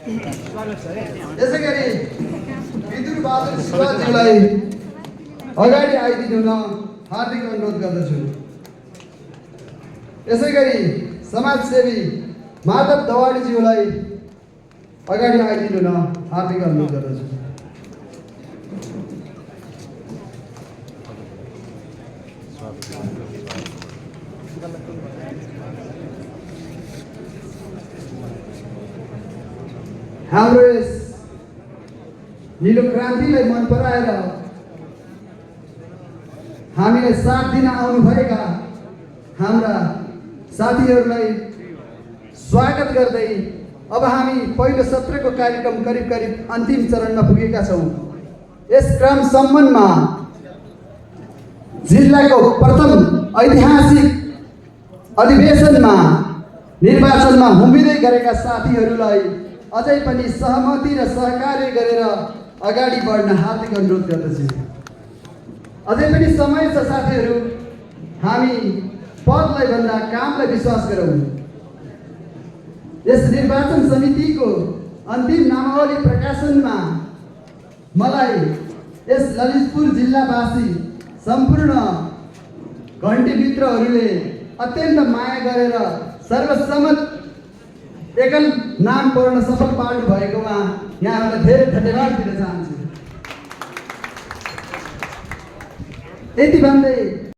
यसैगरी विदुर बहादुर शिवाजीलाई अगाडि आइदिनुहुन हार्दिक अनुरोध गर्दछु। यसैगरी समाजसेवी माधव दवाडीज्यूलाई अगाडि आइदिनुहुन हार्दिक अनुरोध गर्दछु। हाम्रो यस नीलो क्रान्तिलाई मन पराएर हामीलाई साथ दिन आउनुभएका हाम्रा साथीहरूलाई स्वागत गर्दै अब हामी पहिलो सत्रको कार्यक्रम करिब करिब अन्तिम चरणमा पुगेका छौँ। यस क्रम सम्बन्धमा जिल्लाको प्रथम ऐतिहासिक अधिवेशनमा निर्वाचनमा उम्मेदवारी गरेका साथीहरूलाई अझै पनि सहमति र सहकार्य गरेर अगाडि बढ्न हार्दिक अनुरोध गर्दछु। अझै पनि समय छ साथीहरू, हामी पदलाई भन्दा कामलाई विश्वास गरौँ। यस निर्वाचन समितिको अन्तिम नामावली प्रकाशनमा मलाई यस ललितपुर जिल्लावासी सम्पूर्ण घन्टी मित्रहरूले अत्यन्त माया गरेर सर्वसम्मत एकल नाम पढ्न सफल पार्नु भएकोमा यहाँहरूलाई धेरै धन्यवाद दिन चाहन्छु। यति भन्दै